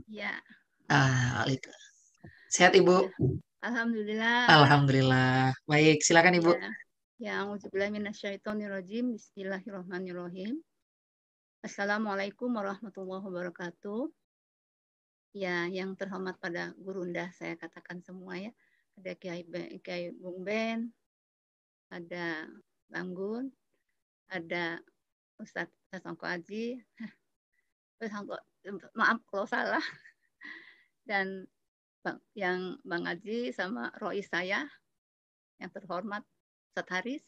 Ya, Ah, itu. Sehat Ibu? ya. Alhamdulillah. Alhamdulillah. Baik, silakan Ibu. Ya, ya. Auzubillahi minasyaitonirrajim. Bismillahirrahmanirrahim. Assalamualaikum warahmatullahi wabarakatuh. Ya, yang terhormat pada Gurunda saya katakan semua ya. Ada Kiai Bung Ben, ada Bang Gun, ada Ustadz Songko Aji, maaf kalau salah, dan yang Bang Aji sama Rois saya yang terhormat Ustadz Haris.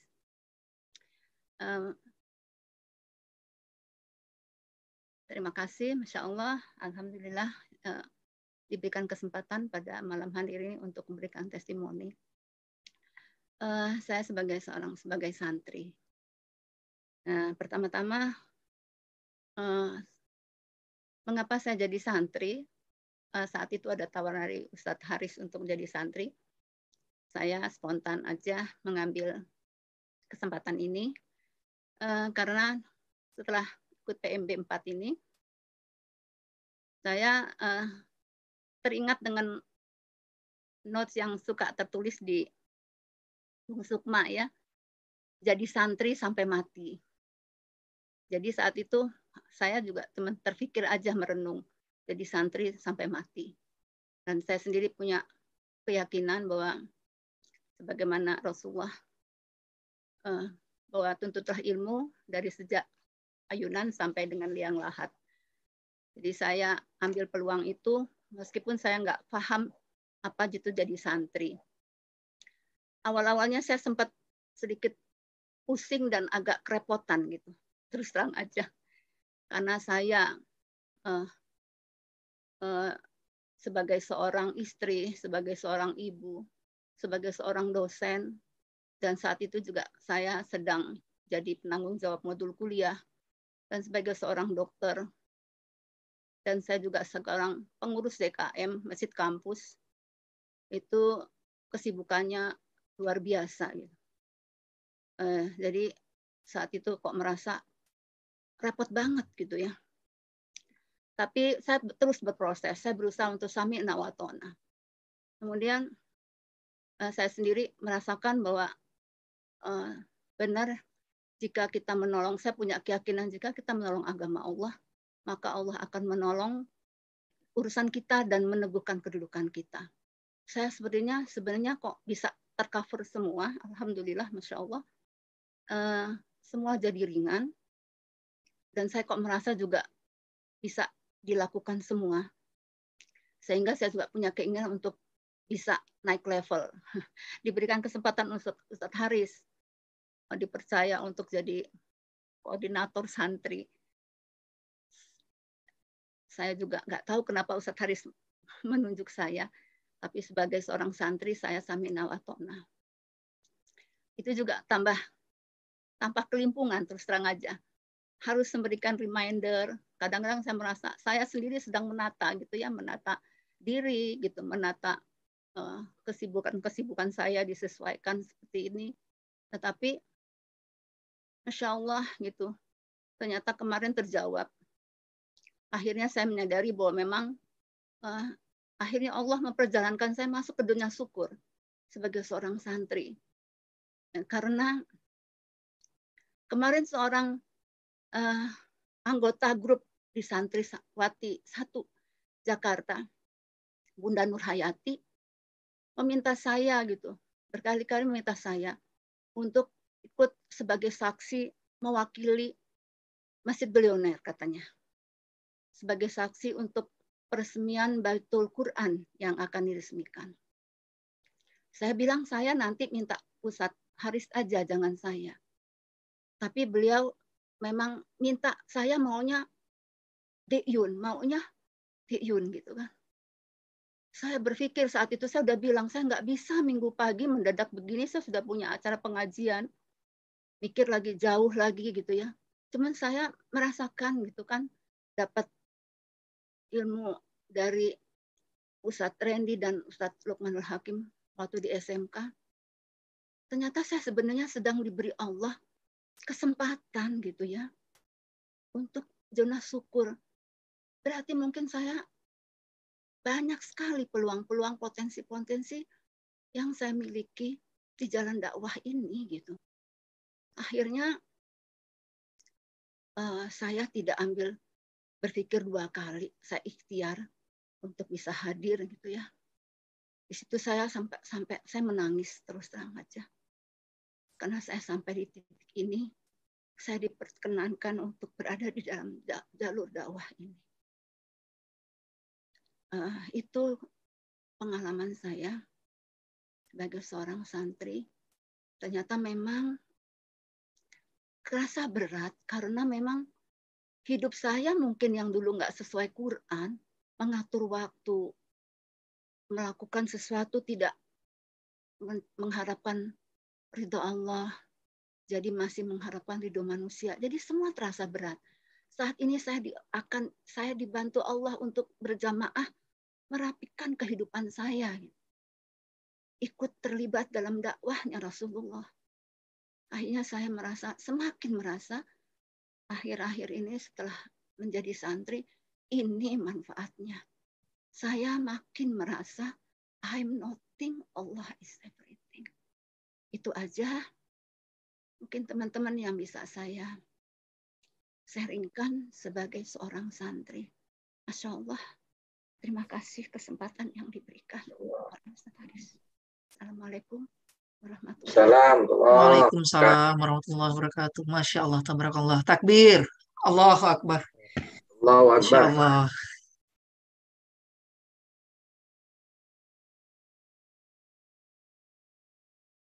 Terima kasih, Masya Allah, Alhamdulillah diberikan kesempatan pada malam hari ini untuk memberikan testimoni. Saya sebagai santri. Pertama-tama, mengapa saya jadi santri? Saat itu ada tawaran dari Ustadz Haris untuk menjadi santri. Saya spontan aja mengambil kesempatan ini karena setelah ikut PMB 4 ini, saya teringat dengan notes yang suka tertulis di Bung Sukma ya, jadi santri sampai mati. Jadi saat itu saya juga terpikir aja merenung, jadi santri sampai mati. Dan saya sendiri punya keyakinan bahwa sebagaimana Rasulullah bahwa tuntutlah ilmu dari sejak ayunan sampai dengan liang lahat. Jadi saya ambil peluang itu meskipun saya nggak paham apa itu jadi santri. Awal-awalnya saya sempat sedikit pusing dan agak kerepotan gitu, terus terang aja. Karena saya sebagai seorang istri, sebagai seorang ibu, sebagai seorang dosen, dan saat itu juga saya sedang jadi penanggung jawab modul kuliah, dan sebagai seorang dokter, dan saya juga seorang pengurus DKM, Masjid Kampus, itu kesibukannya luar biasa. Gitu. Jadi saat itu kok merasa repot banget gitu ya. Tapi saya terus berproses, saya berusaha untuk sami'na wa ta'na. Kemudian saya sendiri merasakan bahwa benar jika kita menolong, saya punya keyakinan jika kita menolong agama Allah, maka Allah akan menolong urusan kita dan meneguhkan kedudukan kita. Saya sebenarnya kok bisa tercover semua, alhamdulillah, masya Allah, semua jadi ringan, dan saya kok merasa juga bisa dilakukan semua, sehingga saya juga punya keinginan untuk bisa naik level. Diberikan kesempatan Ustadz Haris, dipercaya untuk jadi koordinator santri. Saya juga nggak tahu kenapa Ustadz Haris menunjuk saya, tapi sebagai seorang santri saya sami'na wa ta'na. Itu juga tambah kelimpungan, terus terang aja. Harus memberikan reminder. Kadang-kadang saya merasa saya sendiri sedang menata gitu ya, menata diri gitu, menata kesibukan saya disesuaikan seperti ini. Tetapi Masya Allah gitu, ternyata kemarin terjawab. Akhirnya saya menyadari bahwa memang akhirnya Allah memperjalankan saya masuk ke dunia syukur sebagai seorang santri. Karena kemarin seorang anggota grup di Santriwati 1 Jakarta, Bunda Nur Hayati, meminta saya gitu, berkali-kali meminta saya untuk ikut sebagai saksi mewakili Masjid Billionaire katanya. Sebagai saksi untuk peresmian Baitul Quran yang akan diresmikan. Saya bilang saya nanti minta Ustadz Haris aja, jangan saya. Tapi beliau memang minta saya maunya Diyun gitu kan. Saya berpikir saat itu saya udah bilang saya nggak bisa minggu pagi mendadak begini, saya sudah punya acara pengajian, mikir lagi jauh lagi gitu ya. Cuman saya merasakan gitu kan dapat ilmu dari Ustadz Randy dan Ustadz Lukmanul Hakim waktu di SMK. Ternyata saya sebenarnya sedang diberi Allah kesempatan gitu ya untuk zona syukur. Berarti mungkin saya banyak sekali peluang-peluang, potensi-potensi yang saya miliki di jalan dakwah ini gitu. Akhirnya saya tidak berpikir 2 kali, saya ikhtiar untuk bisa hadir gitu ya. Di situ saya sampai saya menangis terus terang aja. Karena saya sampai di titik ini, saya diperkenankan untuk berada di dalam jalur dakwah ini. Itu pengalaman saya sebagai seorang santri. Ternyata memang kerasa berat karena memang hidup saya mungkin yang dulu nggak sesuai Quran, mengatur waktu, melakukan sesuatu tidak mengharapkan ridho Allah, jadi masih mengharapkan ridho manusia. Jadi semua terasa berat. Saat ini saya dibantu Allah untuk berjamaah merapikan kehidupan saya. Ikut terlibat dalam dakwahnya Rasulullah. Akhirnya saya semakin merasa akhir-akhir ini setelah menjadi santri, ini manfaatnya. Saya makin merasa I'm nothing, Allah is everything. Itu aja mungkin teman-teman yang bisa saya sharingkan sebagai seorang santri. Masya Allah, terima kasih kesempatan yang diberikan. Assalamualaikum warahmatullahi wabarakatuh. Waalaikumsalam warahmatullahi wabarakatuh. Masya Allah, tabarakallah. Takbir. Allahu Akbar. Allahu Masya Akbar. Allah.